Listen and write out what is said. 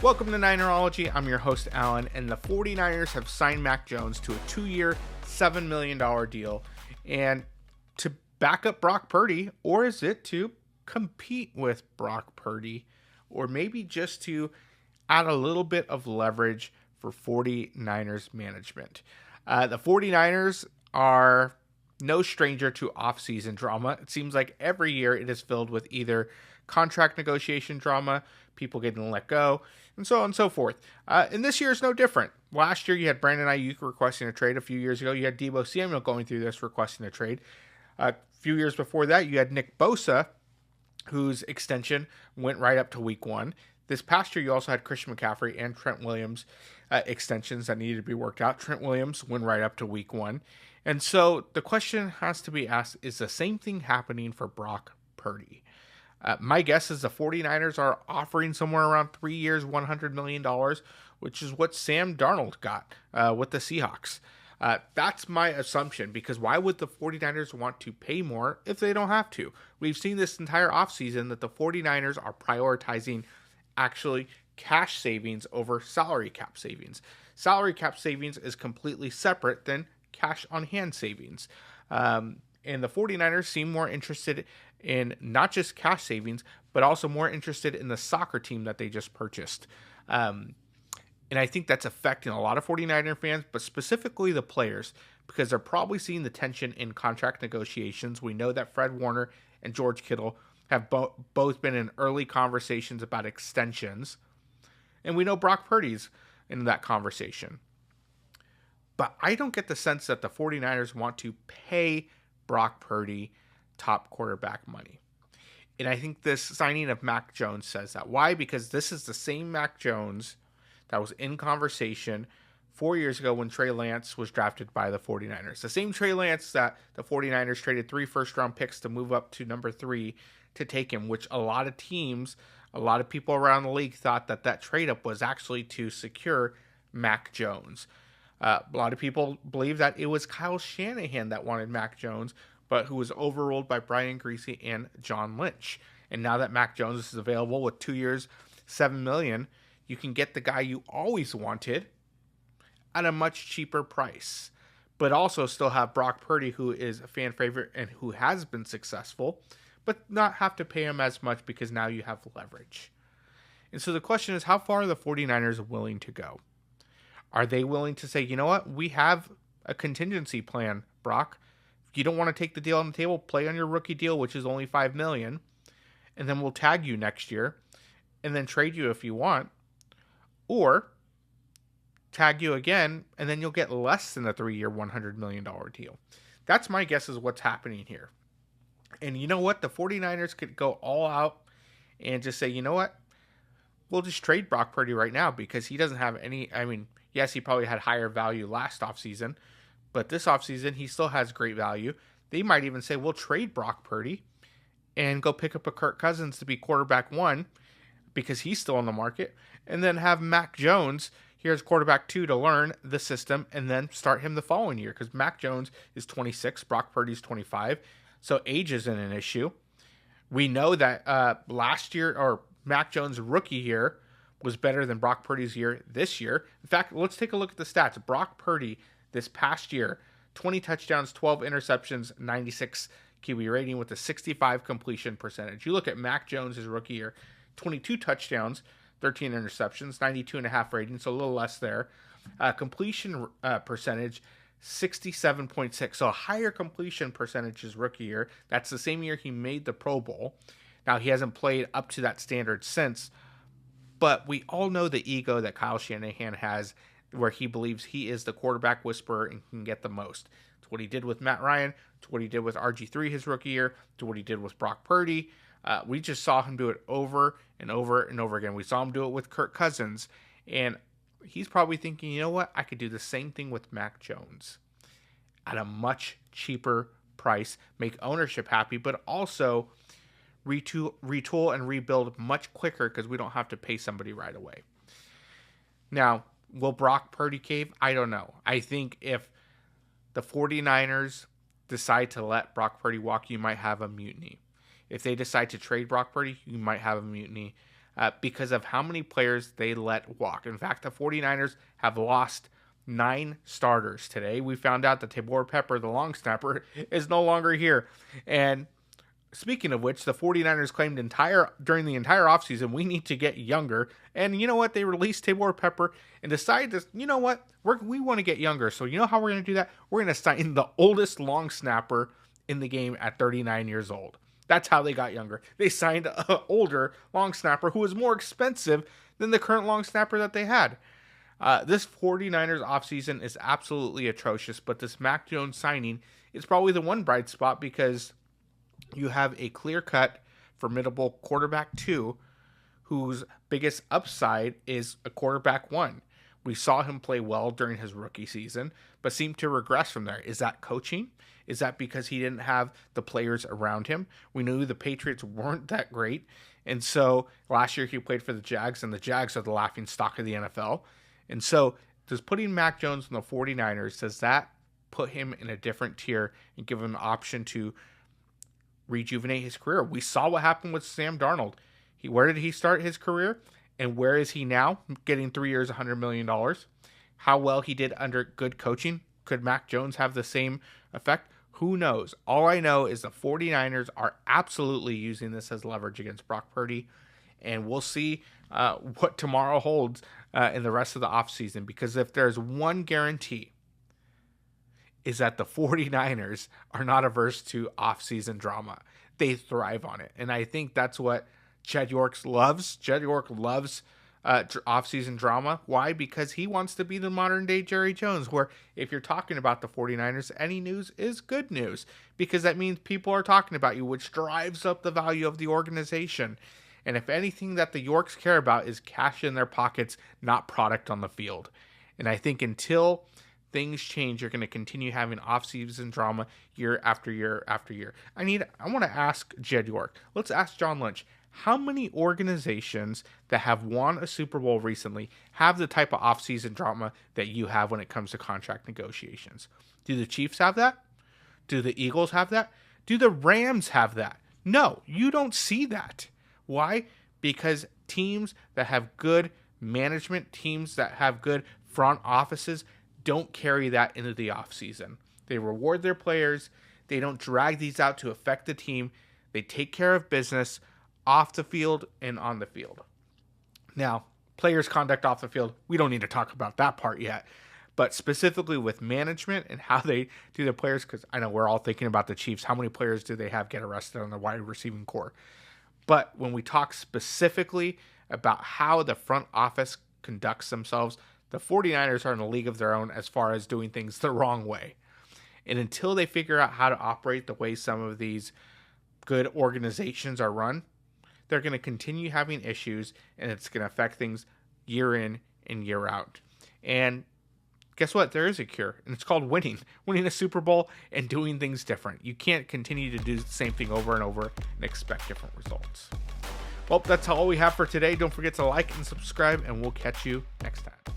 Welcome to Ninerology. I'm your host, Alan, and the 49ers have signed Mac Jones to a 2-year, $7 million deal. And to back up Brock Purdy, or is it to compete with Brock Purdy, or maybe just to add a little bit of leverage for 49ers management? The 49ers are no stranger to offseason drama. It seems like every year it is filled with either contract negotiation drama, people getting let go, and so on and so forth. And this year is no different. Last year you had Brandon Ayuk requesting a trade. A few years ago you had Deebo Samuel going through this requesting a trade. A few years before that you had Nick Bosa, whose extension went right up to week 1. This past year you also had Christian McCaffrey and Trent Williams extensions that needed to be worked out. Trent Williams went right up to week 1. And so the question has to be asked, is the same thing happening for Brock Purdy? My guess is the 49ers are offering somewhere around 3 years, $100 million, which is what Sam Darnold got with the Seahawks. That's my assumption, because why would the 49ers want to pay more if they don't have to? We've seen this entire offseason that the 49ers are prioritizing actually cash savings over salary cap savings. Salary cap savings is completely separate than cash on hand savings. And the 49ers seem more interested in not just cash savings, but also more interested in the soccer team that they just purchased. And I think that's affecting a lot of 49er fans, but specifically the players, because they're probably seeing the tension in contract negotiations. We know that Fred Warner and George Kittle have both been in early conversations about extensions. And we know Brock Purdy's in that conversation. But I don't get the sense that the 49ers want to pay Brock Purdy top quarterback money. And I think this signing of Mac Jones says that. Why? Because this is the same Mac Jones that was in conversation 4 years ago when Trey Lance was drafted by the 49ers. The same Trey Lance that the 49ers traded 3 first-round picks to move up to number 3 to take him, which a lot of teams, a lot of people around the league thought that trade-up was actually to secure Mac Jones. A lot of people believe that it was Kyle Shanahan that wanted Mac Jones, but who was overruled by Brian Griese and John Lynch. And now that Mac Jones is available with 2 years, $7 million, you can get the guy you always wanted at a much cheaper price, but also still have Brock Purdy, who is a fan favorite and who has been successful, but not have to pay him as much because now you have leverage. And so the question is, how far are the 49ers willing to go? Are they willing to say, you know what, we have a contingency plan, Brock. If you don't want to take the deal on the table, play on your rookie deal, which is only $5 million, and then we'll tag you next year and then trade you if you want, or tag you again and then you'll get less than a 3-year, $100 million deal. That's my guess is what's happening here. And you know what? The 49ers could go all out and just say, you know what? We'll just trade Brock Purdy right now because he doesn't have any, yes, he probably had higher value last offseason, but this offseason, he still has great value. They might even say, we'll trade Brock Purdy and go pick up a Kirk Cousins to be quarterback 1 because he's still on the market, and then have Mac Jones here as quarterback 2 to learn the system and then start him the following year, because Mac Jones is 26, Brock Purdy's 25, so age isn't an issue. We know that last year, or Mac Jones' rookie year, was better than Brock Purdy's year this year. In fact, let's take a look at the stats. Brock Purdy this past year, 20 touchdowns, 12 interceptions, 96 QB rating with a 65 completion percentage. You look at Mac Jones' rookie year, 22 touchdowns, 13 interceptions, 92.5 rating, so a little less there. Completion percentage, 67.6, so a higher completion percentage his rookie year. That's the same year he made the Pro Bowl. Now, he hasn't played up to that standard since, but we all know the ego that Kyle Shanahan has, where he believes he is the quarterback whisperer and can get the most. It's what he did with Matt Ryan. It's what he did with RG3 his rookie year. It's what he did with Brock Purdy. We just saw him do it over and over and over again. We saw him do it with Kirk Cousins, and he's probably thinking, you know what, I could do the same thing with Mac Jones at a much cheaper price, make ownership happy, but also retool and rebuild much quicker because we don't have to pay somebody right away. Now, will Brock Purdy cave? I don't know. I think if the 49ers decide to let Brock Purdy walk, you might have a mutiny. If they decide to trade Brock Purdy, you might have a mutiny. because of how many players they let walk. In fact, the 49ers have lost 9 starters today. We found out that Tabor Pepper, the long snapper, is no longer here. And speaking of which, the 49ers claimed during the entire offseason, we need to get younger. And you know what? They released Tabor Pepper and decided to, you know what? We want to get younger. So you know how we're going to do that? We're going to sign the oldest long snapper in the game at 39 years old. That's how they got younger. They signed an older long snapper who was more expensive than the current long snapper that they had. This 49ers offseason is absolutely atrocious, but this Mac Jones signing is probably the one bright spot because you have a clear-cut, formidable quarterback 2 whose biggest upside is a quarterback 1. We saw him play well during his rookie season, but seemed to regress from there. Is that coaching? Is that because he didn't have the players around him? We knew the Patriots weren't that great, and so last year he played for the Jags, and the Jags are the laughing stock of the NFL. And so does putting Mac Jones in the 49ers, does that put him in a different tier and give him an option to rejuvenate his career? We saw what happened with Sam Darnold. Where did he start his career? And where is he now? Getting 3 years, $100 million. How well he did under good coaching. Could Mac Jones have the same effect? Who knows? All I know is the 49ers are absolutely using this as leverage against Brock Purdy. And we'll see what tomorrow holds in the rest of the offseason. Because if there's one guarantee, is that the 49ers are not averse to offseason drama. They thrive on it. And I think that's what Jed York loves. Jed York loves offseason drama. Why? Because he wants to be the modern day Jerry Jones, where if you're talking about the 49ers, any news is good news because that means people are talking about you, which drives up the value of the organization. And if anything that the Yorks care about is cash in their pockets, not product on the field. And I think until things change, you're going to continue having off-season drama year after year after year. I want to ask Jed York. Let's ask John Lynch. How many organizations that have won a Super Bowl recently have the type of off-season drama that you have when it comes to contract negotiations? Do the Chiefs have that? Do the Eagles have that? Do the Rams have that? No, you don't see that. Why? Because teams that have good management, teams that have good front offices, don't carry that into the offseason. They reward their players. They don't drag these out to affect the team. They take care of business off the field and on the field. Now, players' conduct off the field, we don't need to talk about that part yet. But specifically with management and how they do their players, because I know we're all thinking about the Chiefs. How many players do they have get arrested on the wide receiving core? But when we talk specifically about how the front office conducts themselves, the 49ers are in a league of their own as far as doing things the wrong way. And until they figure out how to operate the way some of these good organizations are run, they're going to continue having issues, and it's going to affect things year in and year out. And guess what? There is a cure, and it's called winning a Super Bowl and doing things different. You can't continue to do the same thing over and over and expect different results. Well, that's all we have for today. Don't forget to like and subscribe, and we'll catch you next time.